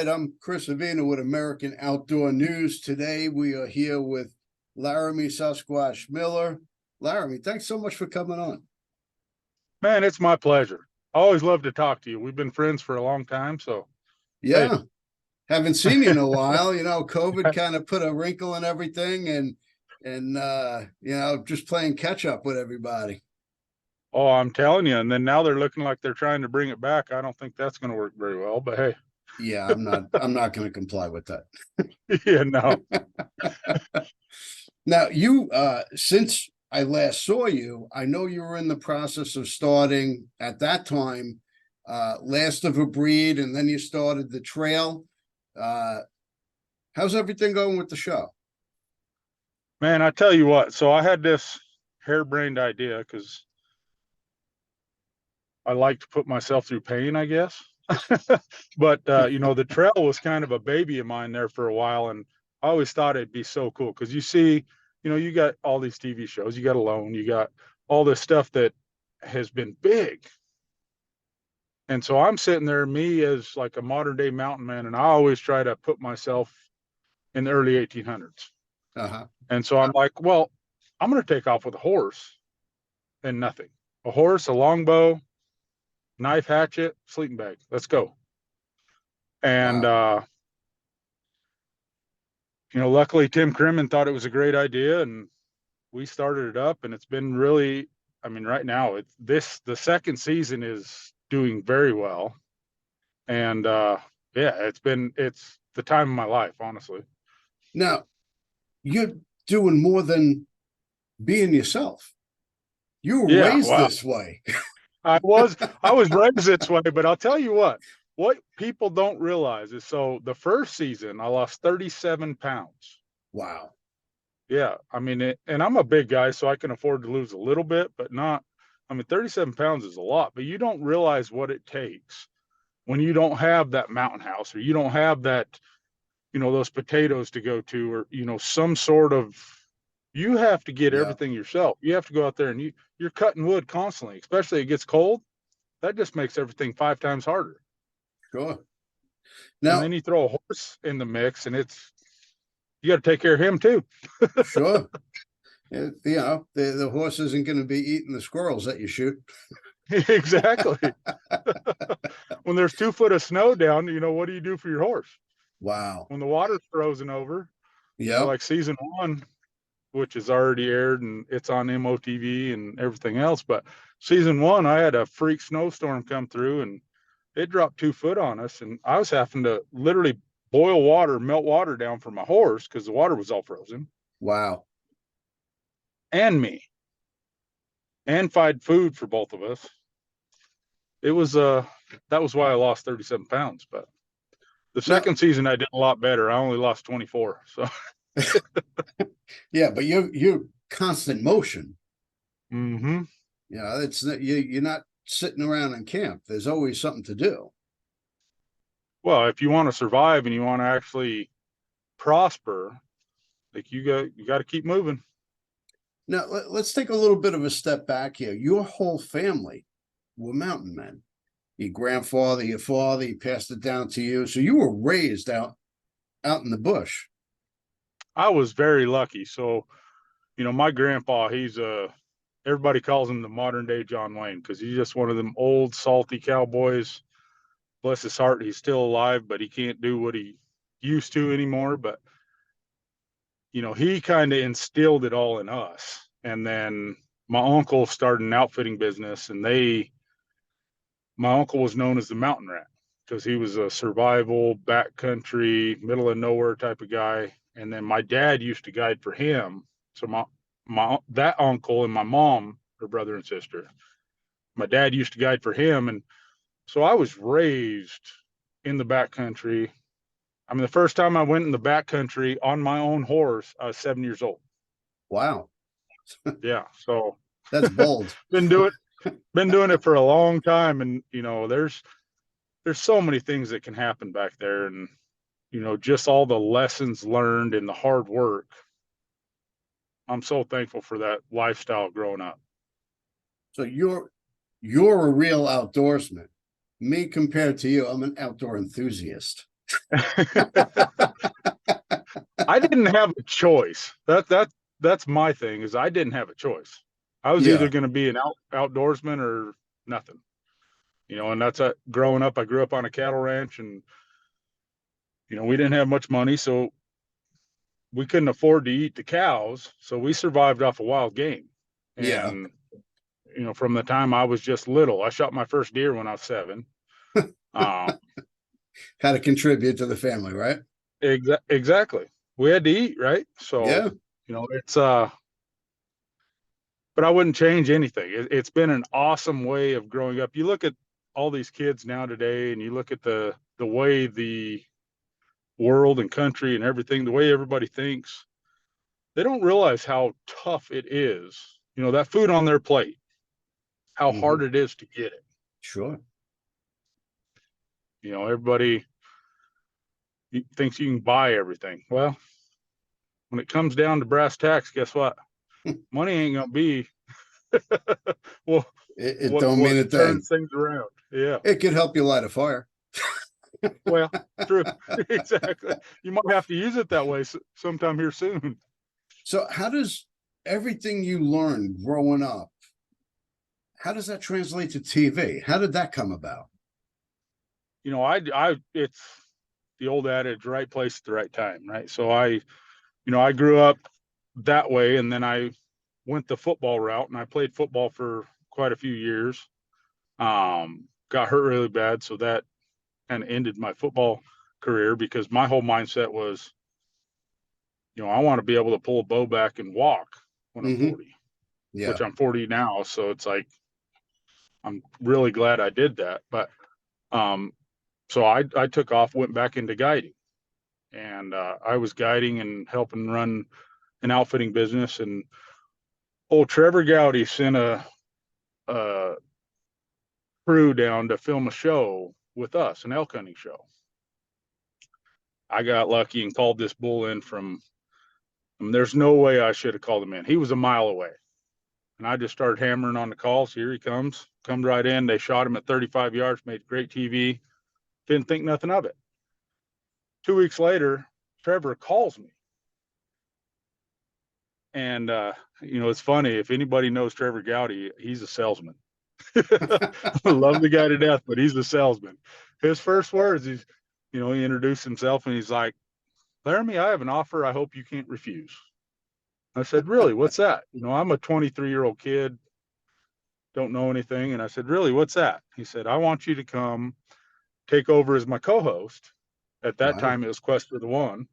right, I'm Chris Avina with American Outdoor News. Today we are here with Laramy Sasquatch Miller. Laramy, thanks so much for coming on. Man, it's my pleasure. I always love to talk to you. We've been friends for a long time, so hey. Yeah, haven't seen you in a while. You know, COVID kind of put a wrinkle in everything, and just playing catch up with everybody. Oh, I'm telling you. And then now they're looking like they're trying to bring it back. I don't think that's going to work very well, but hey. Yeah, I'm not going to comply with that. Yeah, no. Now, you since I last saw you, I know you were in the process of starting at that time, Last of a Breed, and then you started the trail. How's everything going with the show? Man, I tell you what. So I had this harebrained idea because I like to put myself through pain, I guess. But the trail was kind of a baby of mine there for a while, and I always thought it'd be so cool because you see, you got all these TV shows, you got Alone, you got all this stuff that has been big. And so I'm sitting there, me as like a modern day mountain man, and I always try to put myself in the early 1800s. Uh-huh. And so I'm like, well, I'm going to take off with a horse and nothing. A horse, a longbow, knife, hatchet, sleeping bag. Let's go. And Wow. luckily Tim Crimmen thought it was a great idea, and we started it up, and it's been really, I mean, right now the second season is doing very well. And yeah, it's the time of my life, honestly. Now, you're doing more than being yourself. You were Yeah, raised well, this way. I was raised this way, but I'll tell you what people don't realize is, so the first season I lost 37 pounds. Wow. Yeah, I mean, and I'm a big guy, so I can afford to lose a little bit, but not, I mean, 37 pounds is a lot, but you don't realize what it takes when you don't have that mountain house, or you don't have that, those potatoes to go to, or, some sort of, you have to get Yeah, everything yourself. You have to go out there and you're cutting wood constantly, especially it gets cold. That just makes everything 5 times harder. sure. And Now, then you throw a horse in the mix, and you got to take care of him too. sure. The horse isn't going to be eating the squirrels that you shoot. Exactly. When there's 2 foot of snow down, what do you do for your horse? Wow. When the water's frozen over, Yep. like season 1, which is already aired and it's on MOTV and everything else. But season 1, I had a freak snowstorm come through, and it dropped 2 foot on us. And I was having to literally melt water down for my horse because the water was all frozen, Wow. and me, and find food for both of us. It was, that was why I lost 37 pounds. But the Now, second season, I did a lot better. I only lost 24. So, yeah, but you're constant motion. mm-hmm. It's you're not sitting around in camp. There's always something to do. Well, if you want to survive and you want to actually prosper, like you got to keep moving. Now, let's take a little bit of a step back here. Your whole family were mountain men. Your grandfather, your father, he passed it down to you. So you were raised out in the bush. I was very lucky. So, my grandpa, everybody calls him the modern day John Wayne because he's just one of them old salty cowboys. Bless his heart, he's still alive, but he can't do what he used to anymore. But he kind of instilled it all in us. And then my uncle started an outfitting business, and my uncle was known as the Mountain Rat because he was a survival, backcountry, middle of nowhere type of guy. And then my dad used to guide for him. So that uncle and my mom are brother and sister. My dad used to guide for him, and so I was raised in the backcountry. I mean, the first time I went in the backcountry on my own horse, I was 7 years old. Wow. Yeah, so That's bold. been doing it for a long time, and there's so many things that can happen back there, and just all the lessons learned and the hard work. I'm so thankful for that lifestyle growing up. So you're a real outdoorsman. Me compared to you, I'm an outdoor enthusiast. I didn't have a choice. That's my thing, is I didn't have a choice. I was either Yeah. going to be an outdoorsman or nothing. And that's growing up. I grew up on a cattle ranch, and we didn't have much money, so we couldn't afford to eat the cows, so we survived off of wild game. Yeah. And from the time I was just little, I shot my first deer when I was 7. Um, How to contribute to the family, right? exactly. We had to eat, right? So, Yeah. it's but I wouldn't change anything. It's been an awesome way of growing up. You look at all these kids now today, and you look at the way the world and country and everything, the way everybody thinks, they don't realize how tough it is. That food on their plate, how Hmm. hard it is to get it. Sure. Everybody thinks you can buy everything. Well, when it comes down to brass tacks, guess what? Money ain't gonna be well It what don't mean a thing. turns things around. Yeah. It could help you light a fire. Well, true. Exactly. You might have to use it that way sometime here soon. So how does everything you learned growing up, how does that translate to TV? How did that come about? It's the old adage, right place at the right time, right? So I grew up that way, and then I went the football route, and I played football for quite a few years. Got hurt really bad, so that kind of ended my football career, because my whole mindset was, I want to be able to pull a bow back and walk when I'm Hmm. 40, Yeah. which I'm 40 now. So it's like, I'm really glad I did that. But so I took off, went back into guiding, and I was guiding and helping run an outfitting business. And old Trevor Gowdy sent a crew down to film a show with us, an elk hunting show. I got lucky and called this bull in from, there's no way I should have called him in. He was a mile away. And I just started hammering on the calls. Here he comes right in. They shot him at 35 yards, made great TV. Didn't think nothing of it. 2 weeks later, Trevor calls me. And, it's funny. If anybody knows Trevor Gowdy, he's a salesman. Love the guy to death, but he's a salesman. His first words, he introduced himself, and he's like, "Laramy, I have an offer I hope you can't refuse." I said, "Really? What's that?" I'm a 23-year-old kid, don't know anything. And I said, "Really, what's that?" He said, "I want you to come take over as my co-host." At that Wow. time, it was Quest for the One.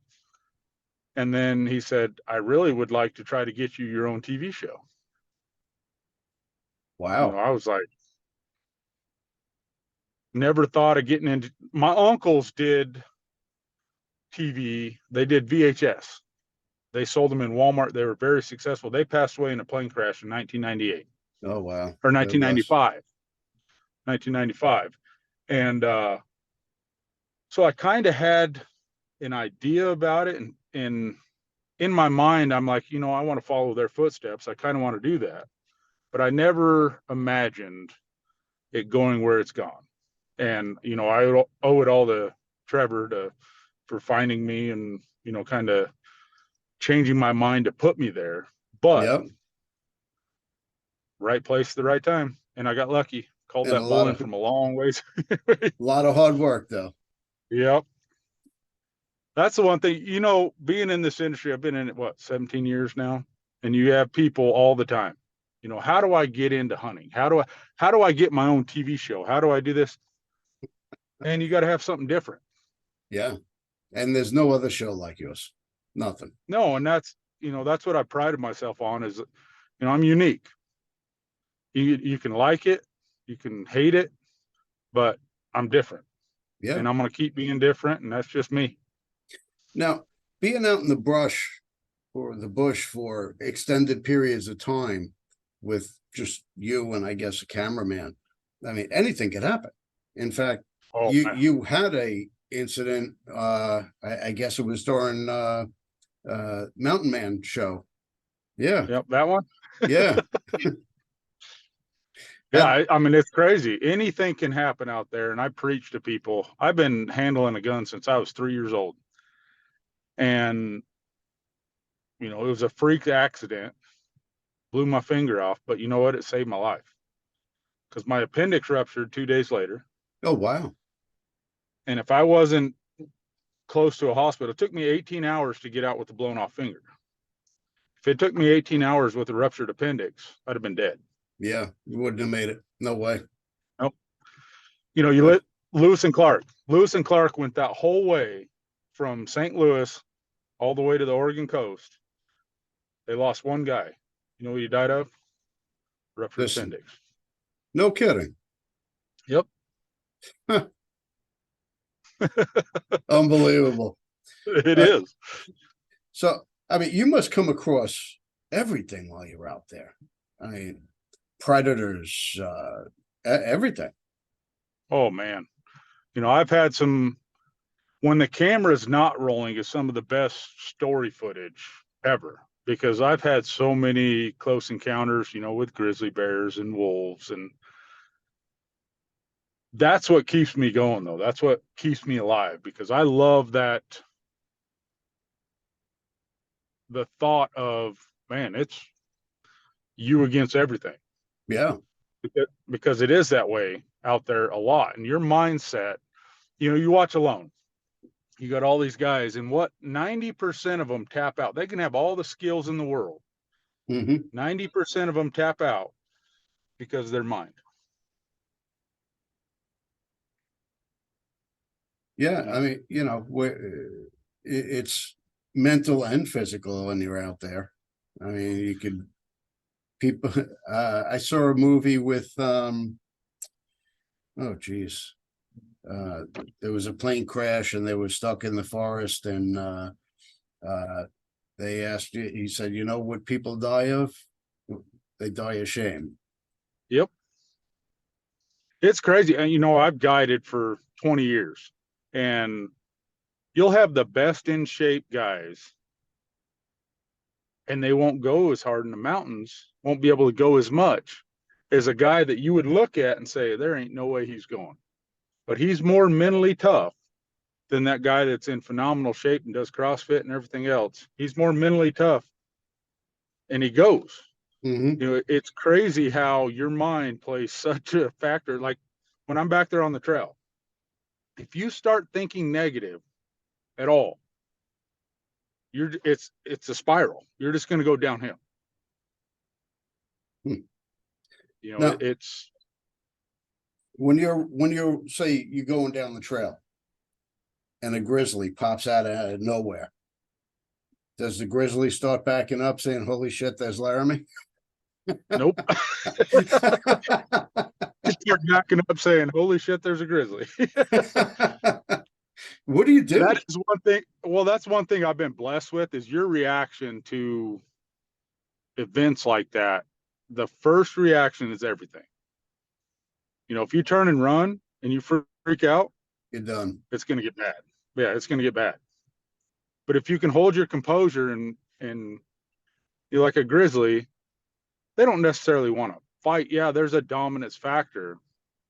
And then he said, "I really would like to try to get you your own TV show." Wow. I was like, never thought of getting into. My uncles did TV. They did VHS. They sold them in Walmart. They were very successful. They passed away in a plane crash in 1998 Oh, wow. or God bless. 1995. 1995. And so I kind of had an idea about it. And in my mind, I'm like, I want to follow their footsteps. I kind of want to do that. But I never imagined it going where it's gone. And, I owe it all to Trevor for finding me and, kind of changing my mind to put me there. But Yep. right place at the right time. And I got lucky. Called And a that bull lot in of from a long ways. hard work though. Yep. That's the one thing, being in this industry, I've been in it, 17 years now, and you have people all the time, how do I get into hunting? How do I get my own TV show? How do I do this? And you got to have something different. Yeah. And there's no other show like yours. Nothing. No, and that's what I prided myself on is, I'm unique. You can like it, you can hate it, but I'm different, Yeah. and I'm going to keep being different, and that's just me. Now, being out in the brush or the bush for extended periods of time with just you and I guess a cameraman, I mean, anything could happen. In fact, Oh man. you had a incident, I guess it was during Mountain Man show. Yeah. Yep, that one. Yeah. Yeah, Have, I mean, it's crazy. Anything can happen out there. And I preach to people. I've been handling a gun since I was 3 years old. And, it was a freak accident, blew my finger off. But you know what? It saved my life because my appendix ruptured 2 days later. oh, wow. And if I wasn't close to a hospital, it took me 18 hours to get out with a blown off finger. If it took me 18 hours with a ruptured appendix, I'd have been dead. Yeah, you wouldn't have made it. No way. Nope. You let Lewis and Clark. Lewis and Clark went that whole way from St. Louis all the way to the Oregon coast. They lost one guy. You know what he died of? Ruptured Listen, appendix. no kidding. Yep. Unbelievable. It Uh, is. so, I mean, you must come across everything while you're out there. I mean, predators, everything. Oh man. I've had some when the camera's not rolling is some of the best story footage ever because I've had so many close encounters, with grizzly bears and wolves, and that's what keeps me going though. That's what keeps me alive because I love that the thought of, man, it's you against everything. Yeah. Because it is that way out there a lot. And your mindset, you watch Alone. You got all these guys, and what 90% of them tap out. They can have all the skills in the world. Mm-hmm. 90% of them tap out because of their mind. Yeah. I mean, it's mental and physical when you're out there. I mean, you could people. I saw a movie with oh geez, there was a plane crash and they were stuck in the forest and uh, they asked you. He said, "You know what people die of? They die of shame." Yep. It's crazy. And I've guided for 20 years, and you'll have the best in shape guys, and they won't go as hard in the mountains, won't be able to go as much as a guy that you would look at and say, there ain't no way he's going. But he's more mentally tough than that guy that's in phenomenal shape and does CrossFit and everything else. He's more mentally tough, and he goes. Mm-hmm. It's crazy how your mind plays such a factor. Like when I'm back there on the trail, if you start thinking negative at all, it's a spiral. You're just going to go downhill. Hmm. Now, It's when you're say you're going down the trail and a grizzly pops out of nowhere, does the grizzly start backing up saying, "Holy shit, there's Laramy"? nope. Start knocking up saying, holy shit, there's a grizzly. What do you do? That is one thing. Well, that's one thing I've been blessed with is your reaction to events like that. The first reaction is everything. If you turn and run and you freak out, You're done. it's going to get bad. Yeah, it's going to get bad. But if you can hold your composure and you're like a grizzly, they don't necessarily want to fight. Yeah, there's a dominance factor.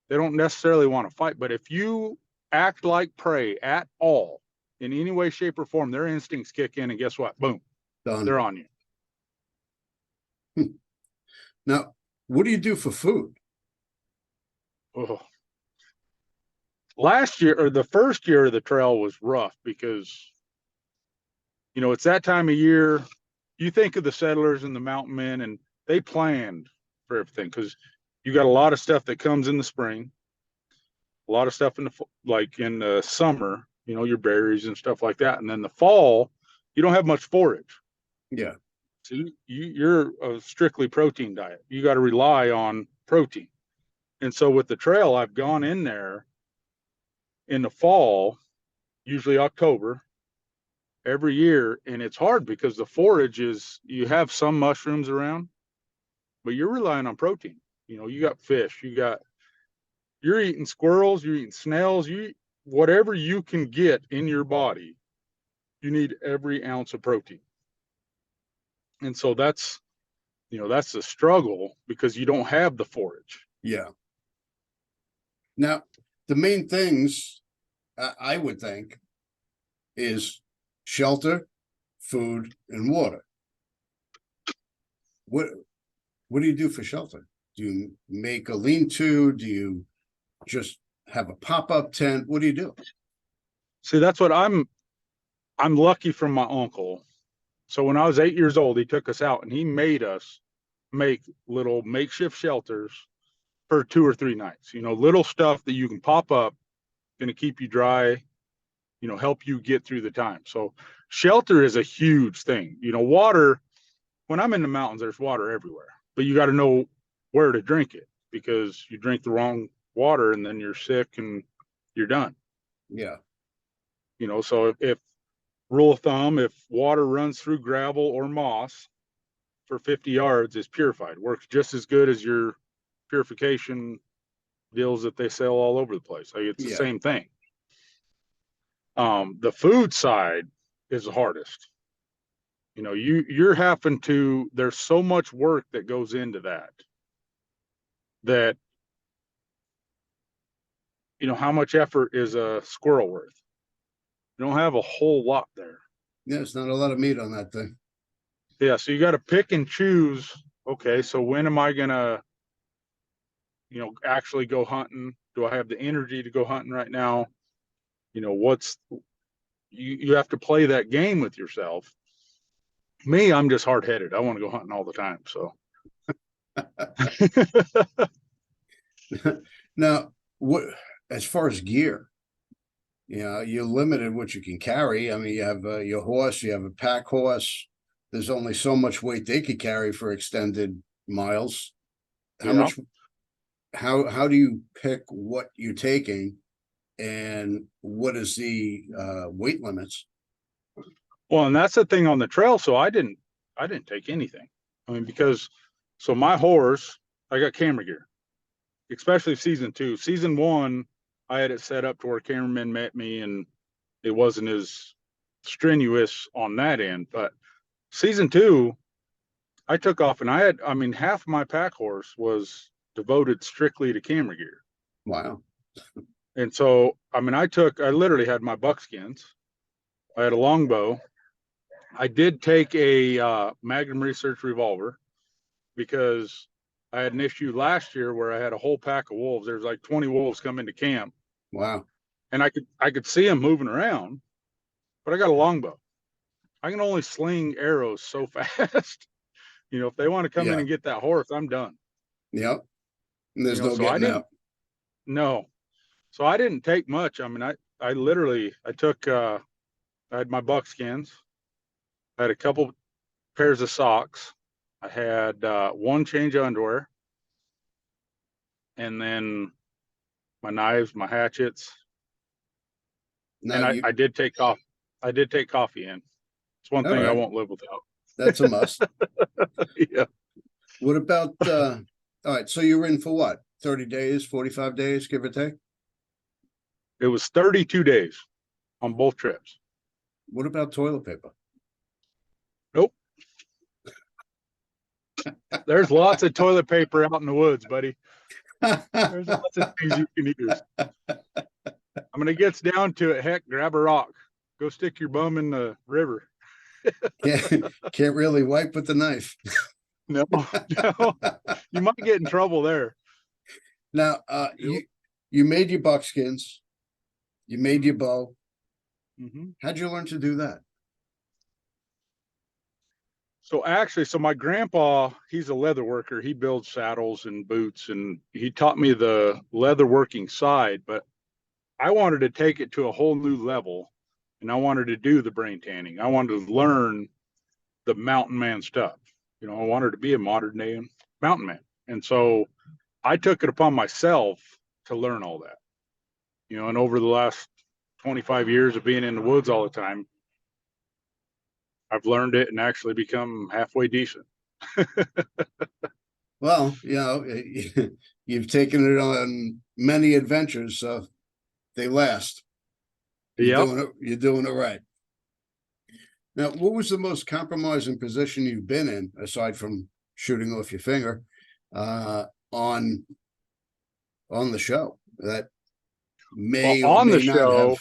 They don't necessarily want to fight. But if you act like prey at all in any way, shape, or form, their instincts kick in, and guess what? Boom, Done. they're on you. Now, what do you do for food? Oh. Last year or the first year of the trail was rough because it's that time of year. You think of the settlers and the mountain men, and they planned for everything because you got a lot of stuff that comes in the spring, a lot of stuff in the summer, your berries and stuff like that, and then the fall, you don't have much forage. Yeah. So you're a strictly protein diet. You got to rely on protein, and so with the trail, I've gone in there in the fall, usually October, every year, and it's hard because the forage is you have some mushrooms around, but you're relying on protein. You got fish, you're eating squirrels, you're eating snails, whatever you can get in your body, you need every ounce of protein. And so that's the struggle because you don't have the forage. Yeah. Now, the main things I would think is shelter, food, and water. What do you do for shelter? Do you make a lean-to? Do you just have a pop-up tent? What do you do? See, that's what I'm lucky from my uncle. So when I was 8 years old, he took us out and he made us make little makeshift shelters for 2 or 3 nights. Little stuff that you can pop up, going to keep you dry, help you get through the time. So shelter is a huge thing. Water, when I'm in the mountains, there's water everywhere, but you got to know where to drink it, because you drink the wrong water and then you're sick and you're done. Yeah. So if rule of thumb, if water runs through gravel or moss for 50 yards is purified, works just as good as your purification deals that they sell all over the place. Like, it's the Yeah. same thing. The food side is the hardest. You're having to, there's so much work that goes into that how much effort is a squirrel worth? You don't have a whole lot there. Yeah, it's not a lot of meat on that thing. Yeah, so you got to pick and choose. Okay, so when am I gonna actually go hunting? Do I have the energy to go hunting right now? What's you have to play that game with yourself. Me, I'm just hard-headed. I want to go hunting all the time. So Now, what as far as gear, you're limited what you can carry. I mean, you have your horse, you have a pack horse. There's only so much weight they could carry for extended miles. How much? How do you pick what you're taking, and what is the weight limits? Well, and that's the thing on the trail. So I didn't take anything. I mean, because so my horse, I got camera gear, especially season 2. Season 1, I had it set up to where cameramen met me and it wasn't as strenuous on that end. But season 2, I took off and half my pack horse was devoted strictly to camera gear. Wow. And so, I literally had my buckskins. I had a longbow. I did take a Magnum Research revolver because I had an issue last year where I had a whole pack of wolves. There's like 20 wolves come into camp. Wow. And I could see them moving around, but I got a longbow. I can only sling arrows so fast. If they want to come in and get that horse, I'm done. Yep. And there's no So I getting didn't. out. No. So I didn't take much. I literally, I had my buckskins. I had a couple pairs of socks. I had one change of underwear, and then my knives, my hatchets, Now and you I did take coffee. I did take coffee in. It's one all thing I right. won't live without. That's a must. Yeah. What about all right, so you're in for what? 30 days, 45 days, give or take? It was 32 days on both trips. What about toilet paper? Nope. There's lots of toilet paper out in the woods, buddy. There's lots of things you can use. When it gets down to it, heck, grab a rock. Go stick your bum in the river. Can't really wipe with the knife. No. You might get in trouble there. Now, you made your buckskins, you made your bow. Mm-hmm. How'd you learn to do that? So my grandpa, he's a leather worker. He builds saddles and boots, and he taught me the leather working side, but I wanted to take it to a whole new level, and I wanted to do the brain tanning. I wanted to learn the mountain man stuff. I wanted to be a modern day mountain man. And so I took it upon myself to learn all that. And over the last 25 years of being in the woods all the time, I've learned it and actually become halfway decent. Well, you've taken it on many adventures, so they last. Yep. You're doing it right. Now, what was the most compromising position you've been in, aside from shooting off your finger, on on the show that Well, may or may not have.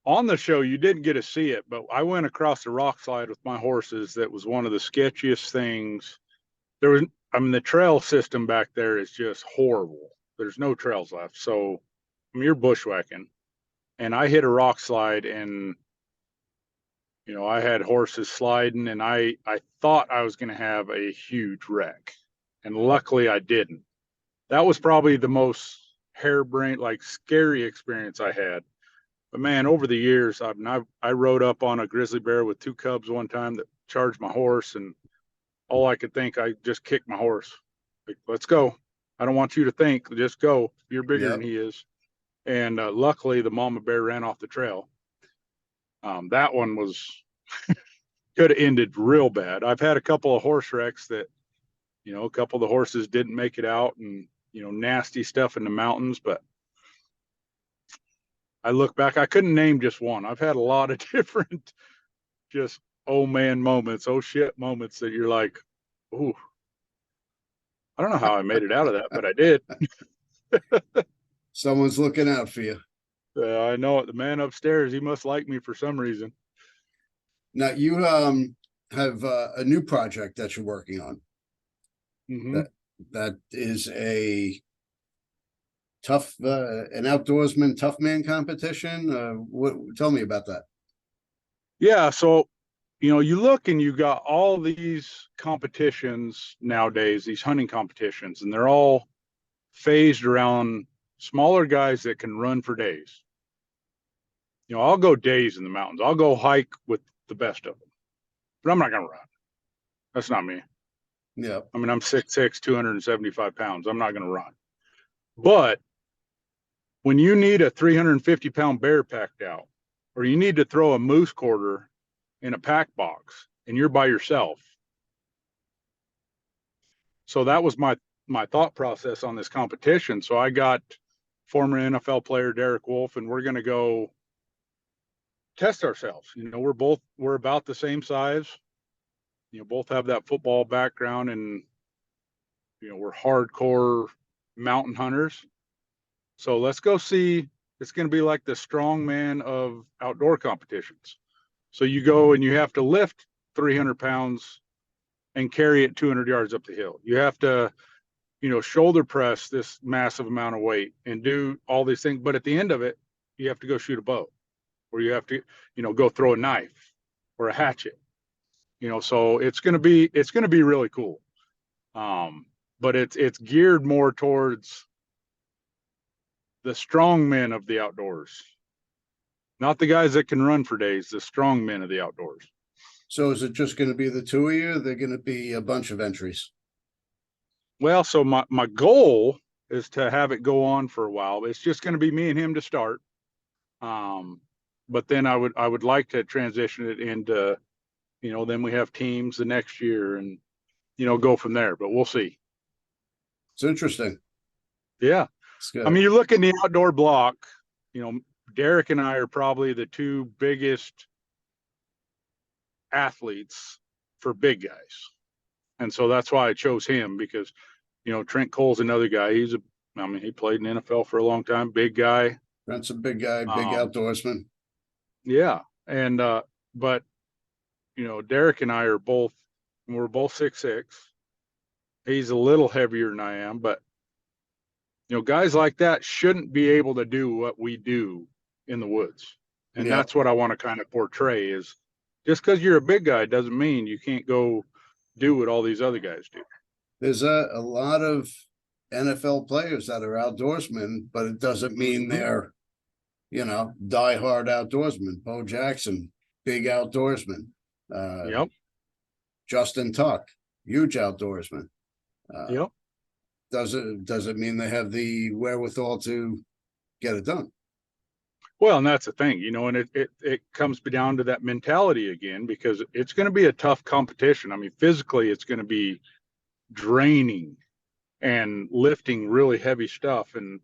on the show, you didn't get to see it, but I went across the rock slide with my horses. That was one of the sketchiest things. There was, I mean, the trail system back there is just horrible. There's no trails left. So, I mean, you're bushwhacking. And I hit a rock slide, and, you know, I had horses sliding, and I thought I was going to have a huge wreck. And luckily I didn't. That was probably the most harebrained, like scary experience I had. But man, over the years, I rode up on a grizzly bear with 2 cubs one time that charged my horse, and all I could think, I just kicked my horse. Like, let's go. I don't want you to think, just go. You're bigger than Yep. he is. And luckily, the mama bear ran off the trail. That one was could have ended real bad. I've had a couple of horse wrecks that, you know, a couple of the horses didn't make it out, and, you know, nasty stuff in the mountains. But I look back, I couldn't name just one. I've had a lot of different, just oh man moments, oh shit moments that you're like, ooh, I don't know how I made it out of that, but I did. Someone's looking out for you. I know it. The man upstairs, he must like me for some reason. Now you have a new project that you're working on. Mm-hmm. That is a tough an outdoorsman tough man competition. What tell me about that? Yeah, so, you know, you look and you got all these competitions nowadays, these hunting competitions, and they're all phased around smaller guys that can run for days. You know, I'll go days in the mountains. I'll go hike with the best of them, but I'm not going to run. That's not me. Yeah. I mean, I'm 6'6", 275 pounds. I'm not going to run. But when you need a 350-pound bear packed out, or you need to throw a moose quarter in a pack box, and you're by yourself. So that was my thought process on this competition. So I got former NFL player Derek Wolf, and we're going to go test ourselves. You know, we're about the same size. You know, both have that football background, and, you know, we're hardcore mountain hunters. So let's go see. It's going to be like the strongman of outdoor competitions. So you go and you have to lift 300 pounds and carry it 200 yards up the hill. You have to, you know, shoulder press this massive amount of weight and do all these things. But at the end of it, you have to go shoot a bow, or you have to, you know, go throw a knife or a hatchet. You know, so it's going to be really cool. But it's geared more towards the strong men of the outdoors, not the guys that can run for days, the strong men of the outdoors. So is it just going to be the two of you? They're going to be a bunch of entries. Well, so my goal is to have it go on for a while. It's just going to be me and him to start. But then I would like to transition it into, you know, then we have teams the next year, and, you know, go from there. But we'll see. It's interesting. Yeah. It's I good. mean, you look in the outdoor block, you know, Derek and I are probably the 2 biggest athletes for big guys. And so that's why I chose him, because, you know, Trent Cole's another guy. I mean, he played in the NFL for a long time, big guy. That's a big guy, big outdoorsman. Yeah. And, but, you know, Derek and I we're both 6'6". He's a little heavier than I am, but, you know, guys like that shouldn't be able to do what we do in the woods. And that's what I want to kind of portray, is just because you're a big guy doesn't mean you can't go do what all these other guys do. There's a lot of NFL players that are outdoorsmen, but it doesn't mean they're, you know, diehard outdoorsmen. Bo Jackson, big outdoorsman. Yep. Justin Tuck, huge outdoorsman. Yep. Doesn't mean they have the wherewithal to get it done. Well, and that's the thing, you know, and it comes down to that mentality again, because it's going to be a tough competition. I mean, physically, it's going to be draining, and lifting really heavy stuff, and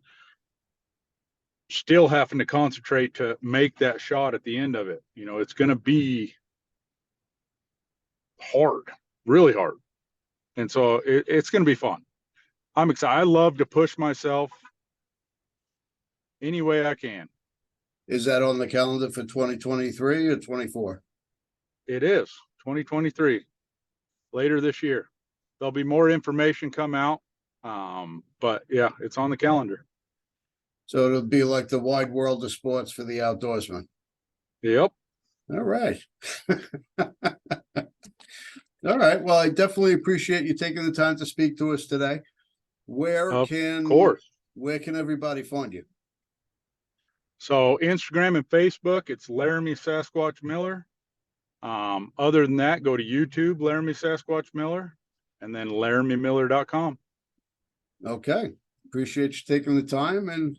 still having to concentrate to make that shot at the end of it. You know, it's going to be hard, really hard. And so it's going to be fun. I'm excited. I love to push myself any way I can. Is that on the calendar for 2023 or 24? It is 2023, later this year. There'll be more information come out. But yeah, it's on the calendar. So it'll be like the wide world of sports for the outdoorsman. Yep. All right. All right. Well, I definitely appreciate you taking the time to speak to us today. Of course. Where can everybody find you? So Instagram and Facebook, it's Laramy Sasquatch Miller. Other than that, go to YouTube, Laramy Sasquatch Miller, and then LaramyMiller.com. Okay. Appreciate you taking the time, and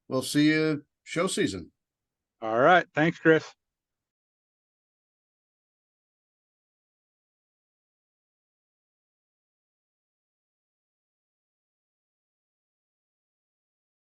we'll see you show season. All right. Thanks, Chris.